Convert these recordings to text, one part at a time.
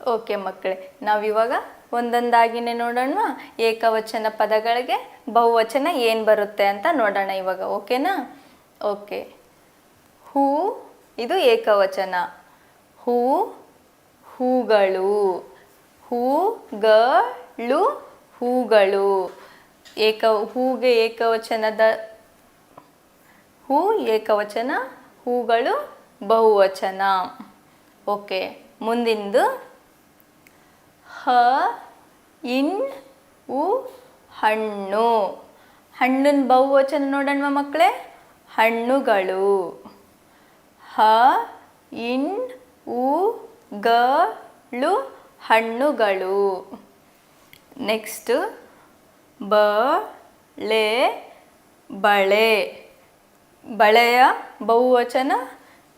Okay ಮಕ್ಕಳೇ, ನಾವಿವಾಗ ಒಂದೊಂದಾಗಿನೇ ನೋಡೋಣ. ಏಕವಚನ ಪದಗಳಿಗೆ ಬಹುವಚನ ಏನು ಬರುತ್ತೆ ಅಂತ ನೋಡೋಣ ಇವಾಗ. ಓಕೆನಾ? ಓಕೆ. ಹೂ, ಇದು ಏಕವಚನ. ಹೂ, ಹೂಗಳು. ಹೂಗಳು, ಹೂಗಳು. ಹೂಗೆ ಏಕವಚನದ ಹೂ ಏಕವಚನ, ಹೂಗಳು ಬಹುವಚನ. ಓಕೆ, ಮುಂದಿಂದು ಹಣ್ಣು, ಹಣ್ಣು. ಹಣ್ಣಿನ ಬಹುವಚನ ನೋಡೋಣ ಮಕ್ಕಳೇ. ಹಣ್ಣುಗಳು. ಹಣ್ಣುಗಳು, ಹಣ್ಣುಗಳು. ನೆಕ್ಸ್ಟ್ ಬಳೆ, ಬಳೆ. ಬಳೆಯ ಬಹುವಚನ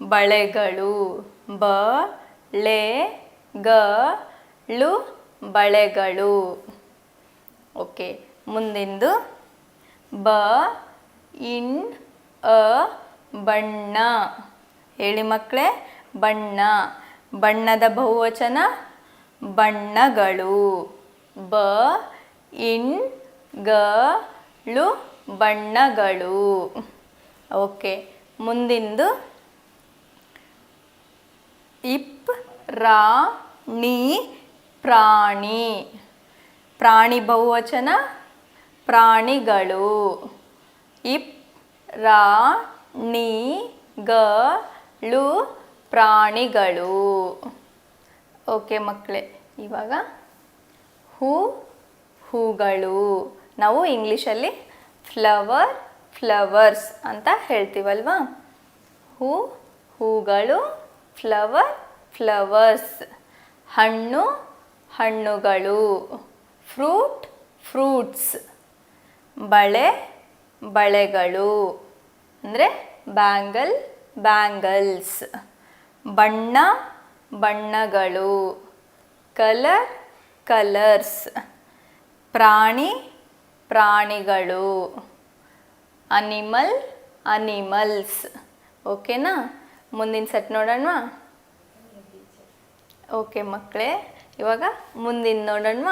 ಬಳೆಗಳು. ಬಳೆಗಳು, ಬಳೆಗಳು. ಓಕೆ, ಮುಂದಿಂದು ಬಣ್ಣ. ಹೇಳಿ ಮಕ್ಕಳೇ, ಬಣ್ಣ. ಬಣ್ಣದ ಬಹುವಚನ ಬಣ್ಣಗಳು. ಗಳು, ಬಣ್ಣಗಳು. ಓಕೆ, ಮುಂದಿಂದು ಪ್ರಾಣಿ, ಪ್ರಾಣಿ. ಪ್ರಾಣಿ ಬಹುವಚನ ಪ್ರಾಣಿಗಳು. ಪ್ರಾಣಿಗಳು, ಪ್ರಾಣಿಗಳು. ಓಕೆ ಮಕ್ಕಳೇ, ಇವಾಗ ಹೂಗಳು. ನಾವು ಇಂಗ್ಲೀಷಲ್ಲಿ ಫ್ಲವರ್ಸ್ ಅಂತ ಹೇಳ್ತೀವಲ್ವಾ. ಹೂಗಳು, ಫ್ಲವರ್ಸ್. ಹಣ್ಣು, ಹಣ್ಣುಗಳು. ಫ್ರೂಟ್ಸ್. ಬಳೆ, ಬಳೆಗಳು. ಅಂದರೆ ಬ್ಯಾಂಗಲ್ಸ್. ಬಣ್ಣ, ಬಣ್ಣಗಳು. ಕಲರ್ಸ್. ಪ್ರಾಣಿ, ಪ್ರಾಣಿಗಳು. ಅನಿಮಲ್ಸ್. ಓಕೆನಾ? ಮುಂದಿನ ಸೆಟ್ ನೋಡೋಣ. ಓಕೆ ಮಕ್ಕಳೇ, ಇವಾಗ ಮುಂದಿನ ನೋಡೋಣ.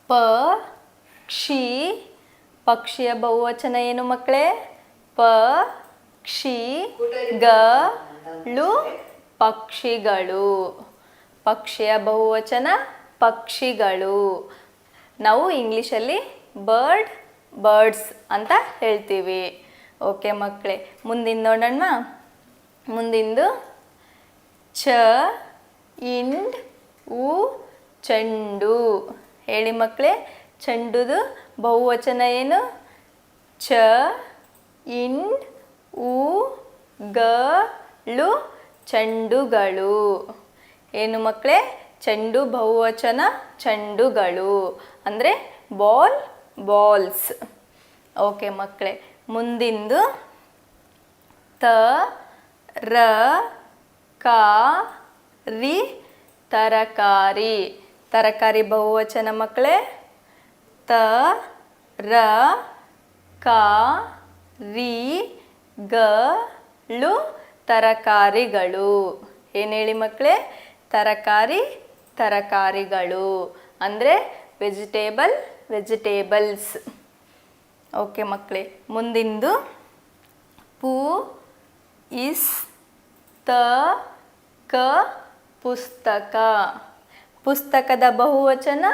ಪಕ್ಷಿ. ಪಕ್ಷಿಯ ಬಹುವಚನ ಏನು ಮಕ್ಕಳೇ? ಪಕ್ಷಿಗಳು, ಪಕ್ಷಿಗಳು. ಪಕ್ಷಿಯ ಬಹುವಚನ ಪಕ್ಷಿಗಳು. ನಾವು ಇಂಗ್ಲೀಷಲ್ಲಿ ಬರ್ಡ್ಸ್ ಅಂತ ಹೇಳ್ತೀವಿ. ಓಕೆ ಮಕ್ಕಳೇ, ಮುಂದಿನ ನೋಡೋಣ. ಮುಂದಿಂದು ಚೆಂಡು. ಹೇಳಿ ಮಕ್ಕಳೇ, ಚೆಂಡುದು ಬಹುವಚನ ಏನು? ಗಳು, ಚೆಂಡುಗಳು. ಏನು ಮಕ್ಕಳೇ? ಚೆಂಡು ಬಹುವಚನ ಚೆಂಡುಗಳು. ಅಂದರೆ ಬಾಲ್ಸ್. ಓಕೆ ಮಕ್ಕಳೇ, ಮುಂದಿಂದು ತರಕಾರಿ. ತರಕಾರಿ ಬಹುವಚನ ಮಕ್ಕಳೇ ತರಕಾರಿಗಳು, ತರಕಾರಿಗಳು. ಏನು ಹೇಳಿ ಮಕ್ಕಳೇ? ತರಕಾರಿಗಳು. ಅಂದರೆ ವೆಜಿಟೇಬಲ್ಸ್. ಓಕೆ ಮಕ್ಕಳೇ, ಮುಂದಿಂದು ಪುಸ್ತಕ. ಪುಸ್ತಕದ ಬಹುವಚನ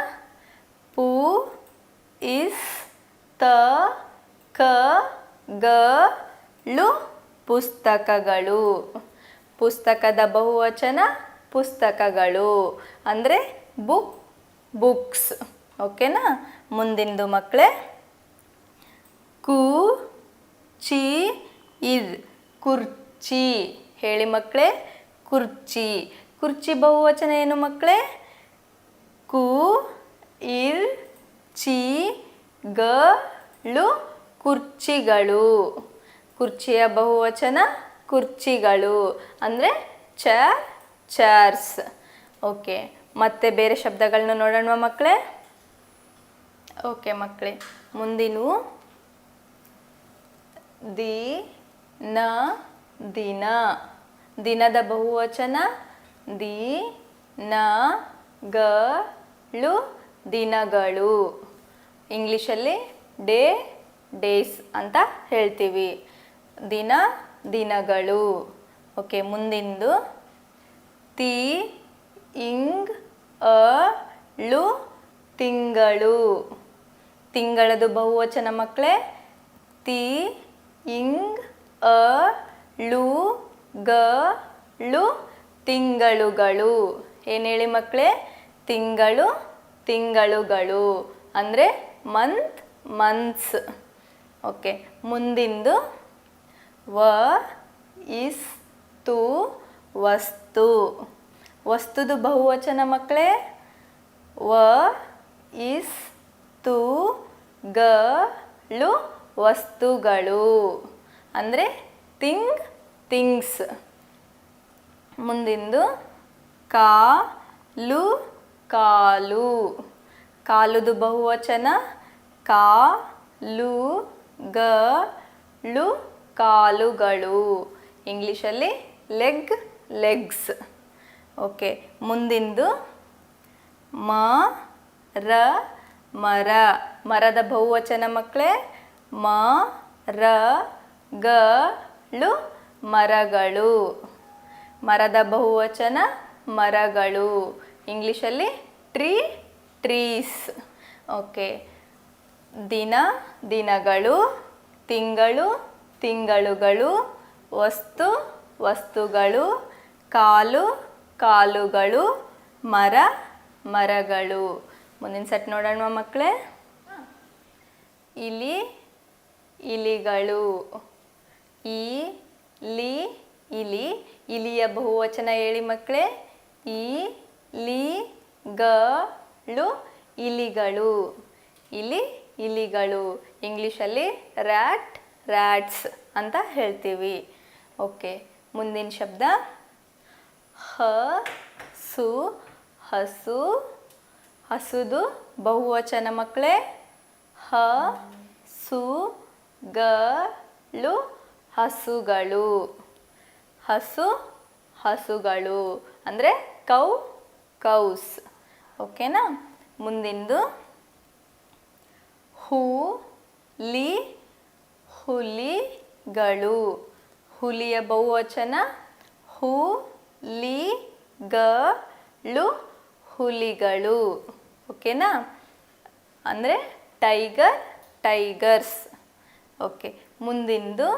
ಪುಸ್ತಕಗಳು, ಪುಸ್ತಕಗಳು. ಪುಸ್ತಕದ ಬಹುವಚನ ಪುಸ್ತಕಗಳು. ಅಂದರೆ ಬುಕ್ಸ್. ಓಕೆನಾ? ಮುಂದಿಂದು ಮಕ್ಕಳೇ ಕುರ್ಚಿ. ಹೇಳಿ ಮಕ್ಕಳೇ, ಕುರ್ಚಿ. ಕುರ್ಚಿ ಬಹುವಚನ ಏನು ಮಕ್ಕಳೇ? ಗಳು, ಕುರ್ಚಿಗಳು. ಕುರ್ಚಿಯ ಬಹುವಚನ ಕುರ್ಚಿಗಳು. ಅಂದರೆ ಚೇರ್ಸ್. ಓಕೆ, ಮತ್ತೆ ಬೇರೆ ಶಬ್ದಗಳನ್ನ ನೋಡೋಣ ಮಕ್ಕಳೇ. ಓಕೆ ಮಕ್ಕಳೇ, ಮುಂದಿನವು ದಿನ. ದಿನದ ಬಹುವಚನ ದಿನಗಳು ದಿನಗಳು. ಇಂಗ್ಲೀಷಲ್ಲಿ ಡೇ ಡೇಸ್ ಅಂತ ಹೇಳ್ತೀವಿ. ದಿನ ದಿನಗಳು. ಓಕೆ, ಮುಂದಿಂದು ತಿಂಗಳು ತಿಂಗಳು. ತಿಂಗಳದು ಬಹುವಚನ ಮಕ್ಕಳೇ ಗಳು ತಿಂಗಳುಗಳು. ಏನು ಹೇಳಿ ಮಕ್ಕಳೇ? ತಿಂಗಳು ತಿಂಗಳುಗಳು ಅಂದರೆ ಮಂತ್ ಮಂತ್ಸ್. ಓಕೆ, ಮುಂದಿಂದು ಇಸ್ತು ವಸ್ತು. ವಸ್ತುದು ಬಹುವಚನ ಮಕ್ಕಳೇ ಇಸ್ತುಗಳು ವಸ್ತುಗಳು ಅಂದರೆ ಥಿಂಗ್ಸ್. ಮುಂದಿಂದು ಕಾಲು ಕಾಲು. ಕಾಲುದು ಬಹುವಚನ ಕಾಲುಗಳು ಕಾಲುಗಳು. ಇಂಗ್ಲೀಷಲ್ಲಿ ಲೆಗ್ಸ್. ಓಕೆ, ಮುಂದಿಂದು ಮರ ಮರದ ಬಹುವಚನ ಮಕ್ಕಳೇ ಮರಗಳು ಮರಗಳು. ಮರದ ಬಹುವಚನ ಮರಗಳು. ಇಂಗ್ಲೀಷಲ್ಲಿ ಟ್ರೀಸ್. ಓಕೆ, ದಿನಗಳು, ತಿಂಗಳು ತಿಂಗಳುಗಳು, ವಸ್ತುಗಳು, ಕಾಲುಗಳು, ಮರಗಳು. ಮುಂದಿನ ಸೆಟ್ ನೋಡೋಣ ಮಕ್ಕಳೇ. ಇಲಿಗಳು. ಇಲಿಯ ಬಹುವಚನ ಹೇಳಿ ಮಕ್ಕಳೇ ಇಲಿಗಳು. ಇಲಿಗಳು. ಇಂಗ್ಲೀಷಲ್ಲಿ ರ್ಯಾಟ್ಸ್ ಅಂತ ಹೇಳ್ತೀವಿ. ಓಕೆ, ಮುಂದಿನ ಶಬ್ದ ಹಸು. ಹಸುದು ಬಹುವಚನ ಮಕ್ಕಳೇ ಹಸುಗಳು. ಹಸುಗಳು ಅಂದರೆ ಕೌಸ್. ಓಕೆನಾ? ಮುಂದಿಂದು ಹುಲಿಗಳು. ಹುಲಿಯ ಬಹುವಚನ ಹುಲಿಗಳು. ಓಕೆನಾ? ಅಂದರೆ ಟೈಗರ್ಸ್. ಓಕೆ, ಮುಂದಿಂದು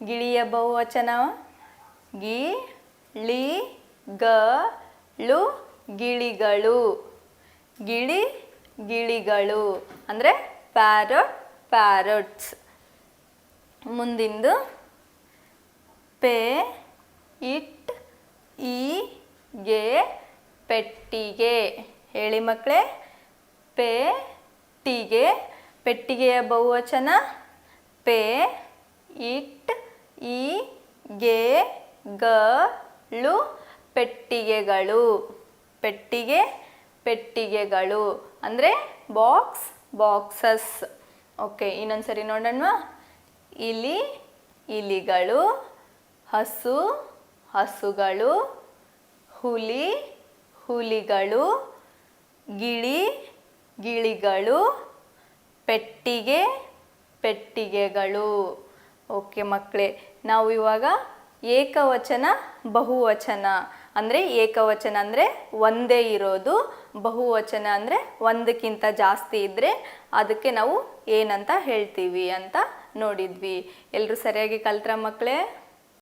ಗಿಳಿಯ ಬಹುವಚನ ಗಿಳಿಗಳು. ಗಿಳಿಗಳು ಅಂದರೆ ಪ್ಯಾರಟ್ಸ್. ಮುಂದಿಂದು ಪೆಟ್ಟಿಗೆ. ಹೇಳಿ ಮಕ್ಕಳೇ ಪೆಟ್ಟಿಗೆಯ ಬಹುವಚನ ಪೆಟ್ಟಿಗೆಗಳು ಅಂದರೆ ಬಾಕ್ಸಸ್. ಓಕೆ, ಇನ್ನೊಂದ್ಸರಿ ನೋಡೋಣ. ಇಲಿಗಳು, ಹಸುಗಳು, ಹುಲಿಗಳು, ಗಿಳಿಗಳು, ಪೆಟ್ಟಿಗೆಗಳು. ಓಕೆ ಮಕ್ಕಳೇ, ನಾವು ಇವಾಗ ಏಕವಚನ ಬಹುವಚನ ಅಂದರೆ ಏಕವಚನ ಅಂದರೆ ಒಂದೇ ಇರೋದು, ಬಹುವಚನ ಅಂದರೆ ಒಂದಕ್ಕಿಂತ ಜಾಸ್ತಿ ಇದ್ದರೆ ಅದಕ್ಕೆ ನಾವು ಏನಂತ ಹೇಳ್ತೀವಿ ಅಂತ ನೋಡಿದ್ವಿ. ಎಲ್ಲರೂ ಸರಿಯಾಗಿ ಕಲ್ತ್ರ ಮಕ್ಕಳೇ?